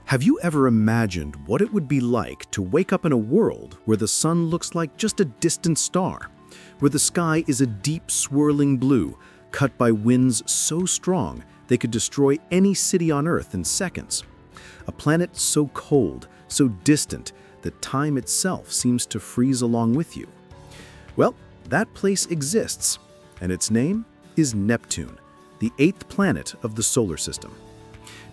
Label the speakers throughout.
Speaker 1: Have you ever imagined what it would be like to wake up in a world where the sun looks like just a distant star, where the sky is a deep swirling blue, cut by winds so strong they could destroy any city on Earth in seconds? A planet so cold, so distant, that time itself seems to freeze along with you. Well, that place exists, and its name is Neptune, the 8th planet of the solar system.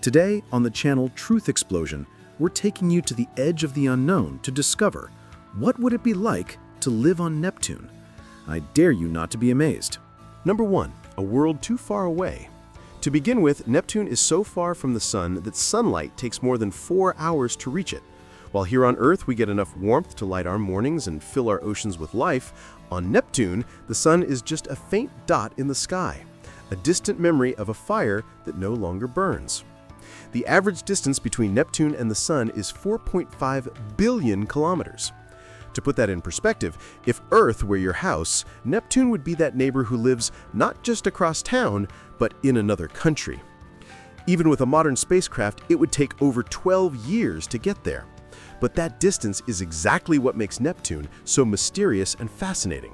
Speaker 1: Today, on the channel Truth Explosion, we're taking you to the edge of the unknown to discover what would it be like to live on Neptune. I dare you not to be amazed.
Speaker 2: Number 1. A world too far away. To begin with, Neptune is so far from the sun that sunlight takes more than 4 hours to reach it. While here on Earth we get enough warmth to light our mornings and fill our oceans with life, on Neptune the sun is just a faint dot in the sky, a distant memory of a fire that no longer burns. The average distance between Neptune and the sun is 4.5 billion kilometers. To put that in perspective, if Earth were your house, Neptune would be that neighbor who lives not just across town, but in another country. Even with a modern spacecraft, it would take over 12 years to get there. But that distance is exactly what makes Neptune so mysterious and fascinating.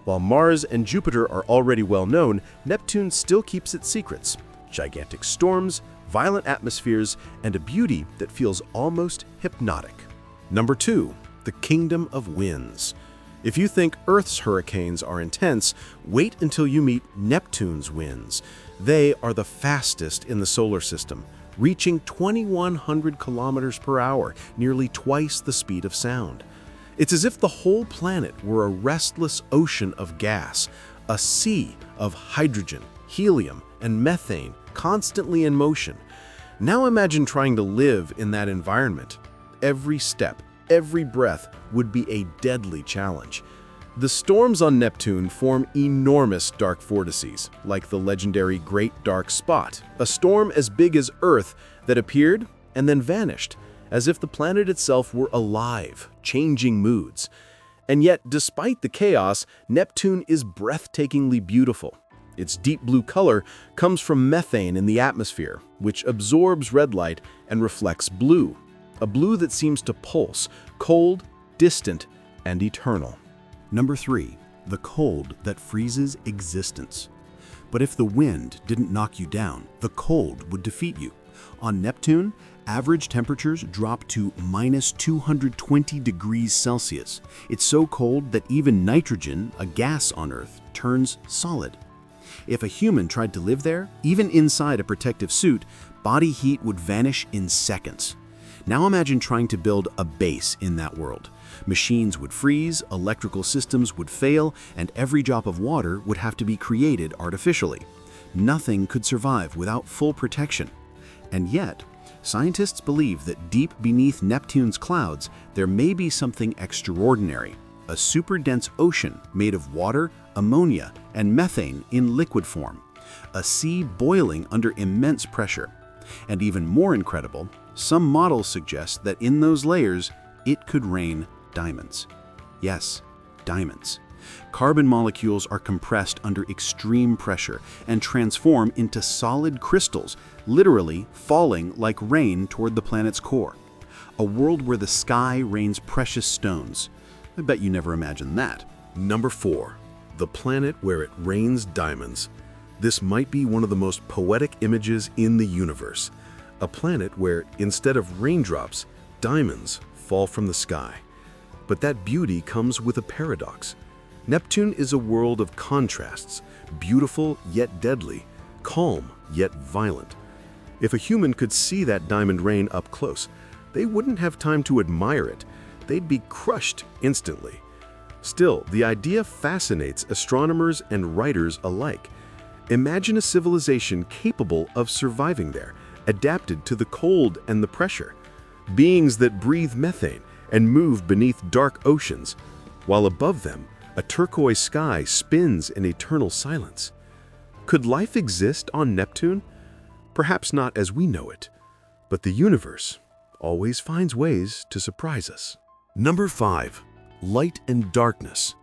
Speaker 2: While Mars and Jupiter are already well known, Neptune still keeps its secrets: gigantic storms, violent atmospheres, and a beauty that feels almost hypnotic.
Speaker 1: Number 2. The Kingdom of Winds. If you think Earth's hurricanes are intense, wait until you meet Neptune's winds. They are the fastest in the solar system, reaching 2,100 kilometers per hour, nearly twice the speed of sound. It's as if the whole planet were a restless ocean of gas, a sea of hydrogen, helium, and methane constantly in motion. Now imagine trying to live in that environment. Every step, every breath would be a deadly challenge. The storms on Neptune form enormous dark vortices, like the legendary Great Dark Spot, a storm as big as Earth that appeared and then vanished, as if the planet itself were alive, changing moods. And yet, despite the chaos, Neptune is breathtakingly beautiful. Its deep blue color comes from methane in the atmosphere, which absorbs red light and reflects blue, a blue that seems to pulse, cold, distant, and eternal.
Speaker 3: Number 3. The cold that freezes existence. But if the wind didn't knock you down, the cold would defeat you. On Neptune, average temperatures drop to -220 degrees Celsius. It's so cold that even nitrogen, a gas on Earth, turns solid. If a human tried to live there, even inside a protective suit, body heat would vanish in seconds. Now imagine trying to build a base in that world. Machines would freeze, electrical systems would fail, and every drop of water would have to be created artificially. Nothing could survive without full protection. And yet, scientists believe that deep beneath Neptune's clouds, there may be something extraordinary: a super-dense ocean made of water, ammonia, and methane in liquid form, a sea boiling under immense pressure. And even more incredible, some models suggest that in those layers, it could rain diamonds. Yes, diamonds. Carbon molecules are compressed under extreme pressure and transform into solid crystals, literally falling like rain toward the planet's core. A world where the sky rains precious stones. I bet you never imagined that.
Speaker 1: Number 4. The planet where it rains diamonds. This might be one of the most poetic images in the universe. A planet where, instead of raindrops, diamonds fall from the sky. But that beauty comes with a paradox. Neptune is a world of contrasts, beautiful yet deadly, calm yet violent. If a human could see that diamond rain up close, they wouldn't have time to admire it. They'd be crushed instantly. Still, the idea fascinates astronomers and writers alike. Imagine a civilization capable of surviving there, adapted to the cold and the pressure. Beings that breathe methane and move beneath dark oceans, while above them, a turquoise sky spins in eternal silence. Could life exist on Neptune? Perhaps not as we know it, but the universe always finds ways to surprise us. Number 5. Light and darkness.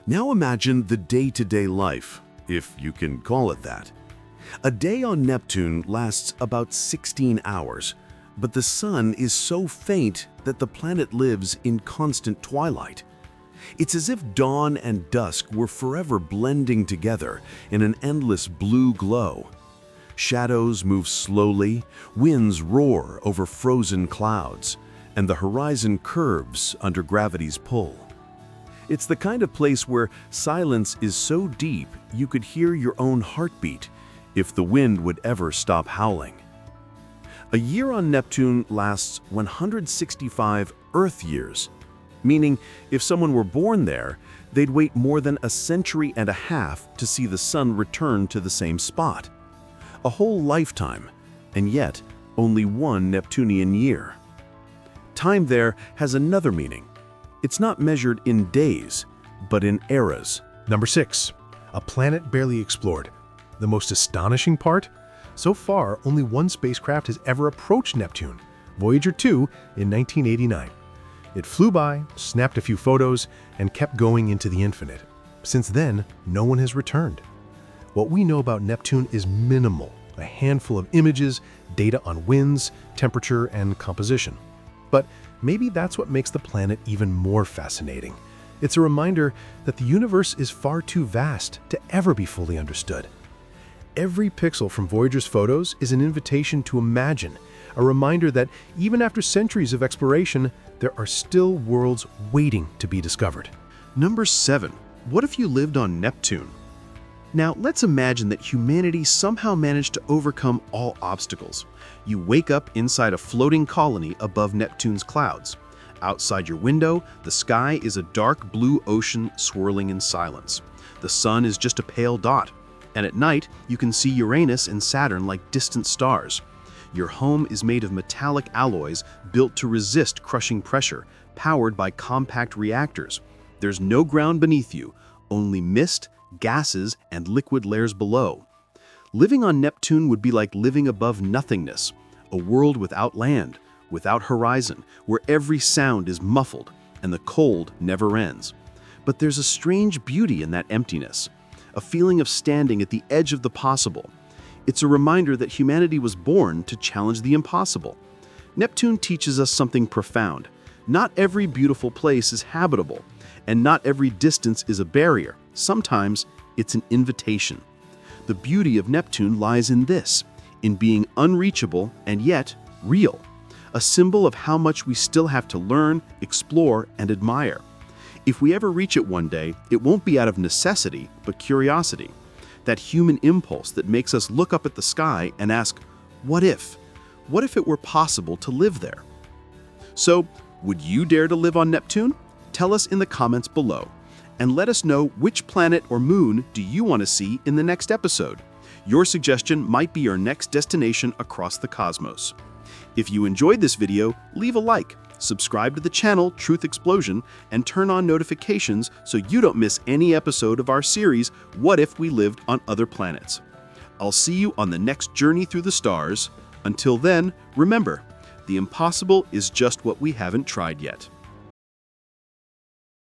Speaker 1: Now imagine the day-to-day life, if you can call it that. A day on Neptune lasts about 16 hours. but the sun is so faint that the planet lives in constant twilight. It's as if dawn and dusk were forever blending together in an endless blue glow. Shadows move slowly, winds roar over frozen clouds, and the horizon curves under gravity's pull. It's the kind of place where silence is so deep you could hear your own heartbeat if the wind would ever stop howling. A year on Neptune lasts 165 Earth years, meaning if someone were born there, they'd wait more than a century and a half to see the sun return to the same spot. A whole lifetime, and yet only one Neptunian year. Time there has another meaning. It's not measured in days, but in eras.
Speaker 2: Number 6. A planet barely explored. The most astonishing part? So far, only one spacecraft has ever approached Neptune, Voyager 2 in 1989. It flew by, snapped a few photos, and kept going into the infinite. Since then, no one has returned. What we know about Neptune is minimal, a handful of images, data on winds, temperature, and composition. But maybe that's what makes the planet even more fascinating. It's a reminder that the universe is far too vast to ever be fully understood. Every pixel from Voyager's photos is an invitation to imagine, a reminder that even after centuries of exploration, there are still worlds waiting to be discovered.
Speaker 3: Number 7. What if you lived on Neptune? Now, let's imagine that humanity somehow managed to overcome all obstacles. You wake up inside a floating colony above Neptune's clouds. Outside your window, the sky is a dark blue ocean swirling in silence. The sun is just a pale dot, and at night, you can see Uranus and Saturn like distant stars. Your home is made of metallic alloys built to resist crushing pressure, powered by compact reactors. There's no ground beneath you, only mist, gases, and liquid layers below. Living on Neptune would be like living above nothingness, a world without land, without horizon, where every sound is muffled and the cold never ends. But there's a strange beauty in that emptiness, a feeling of standing at the edge of the possible. It's a reminder that humanity was born to challenge the impossible. Neptune teaches us something profound. Not every beautiful place is habitable, and not every distance is a barrier. Sometimes it's an invitation. The beauty of Neptune lies in this, in being unreachable and yet real, a symbol of how much we still have to learn, explore, and admire. If we ever reach it one day, it won't be out of necessity, but curiosity. That human impulse that makes us look up at the sky and ask, what if? What if it were possible to live there? So, would you dare to live on Neptune? Tell us in the comments below. And let us know which planet or moon do you want to see in the next episode. Your suggestion might be your next destination across the cosmos. If you enjoyed this video, leave a like, subscribe to the channel Truth Explosion, and turn on notifications so you don't miss any episode of our series, What If We Lived on Other Planets? I'll see you on the next journey through the stars. Until then, remember, the impossible is just what we haven't tried yet.